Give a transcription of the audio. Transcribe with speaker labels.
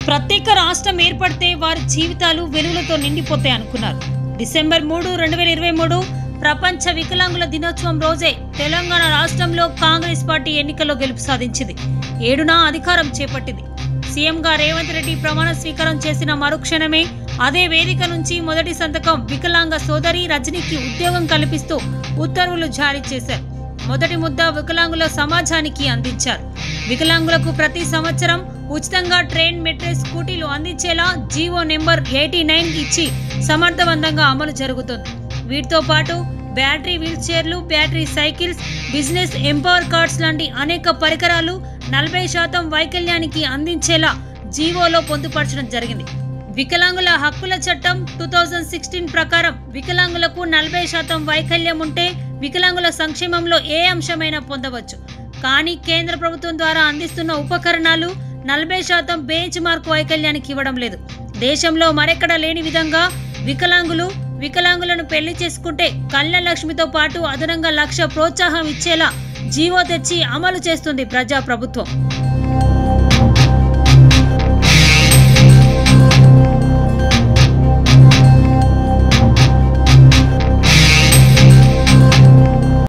Speaker 1: ప్రత్యేక రాష్ట్రం ఏర్పడితే వారి జీవితాలు వెలుగులతో నిండిపోతాయి అనుకున్నారు. డిసెంబర్ 3, 2023 ప్రపంచ వికలాంగుల దినోత్సవం రోజే తెలంగాణ రాష్ట్రంలో కాంగ్రెస్ పార్టీ ఎన్నికల్లో గెలుపు సాధించింది. 7న అధికారం చేపట్టింది. సీఎంగా రేవంత్ రెడ్డి ప్రమాణ స్వీకారం చేసిన మరుక్షణమే అదే వేదిక నుంచి మొదటి సంతకం వికలాంగ సోదరి రజనీకి ఉద్యోగం కల్పిస్తూ ఉత్తర్వులు జారీ చేశారు. మొదటి ముద్ద వికలాంగుల సమాజానికి అందించారు. వికలాంగులకు ప్రతి సంవత్సరం ఉచితంగా ట్రైన్ మెట్రో స్కూటీలు అందించేలా జీవో నెంబర్ 89 ఇచ్చి సమర్థవంతంగా అమలు జరుగుతుంది. వీటితో పాటు బ్యాటరీ వీల్ చైర్లు, battery cycles, business empower cards లాంటి అనేక పరికరాలు 40% వైకల్యానికి అందించేలా జీవోలో పొందుపరచడం జరిగింది. వికలాంగుల హక్కుల చట్టం 2016 ప్రకారం వికలాంగులకు 40% వైకల్యం ఉంటే వికలాంగుల సంక్షేమంలో ఏ అంశమైనా పొందవచ్చు. కానీ కేంద్ర ప్రభుత్వం ద్వారా అందిస్తున్న ఉపకరణాలు 40% బెంచ్ మార్క్ వైకల్యానికి ఇవ్వడం లేదు. దేశంలో మరెక్కడ లేని విధంగా వికలాంగులను పెళ్లి చేసుకుంటే కళ్యాణ లక్ష్మితో పాటు అదనంగా 1,00,000 ప్రోత్సాహం ఇచ్చేలా జీవో తెచ్చి అమలు చేస్తుంది ప్రజాప్రభుత్వం.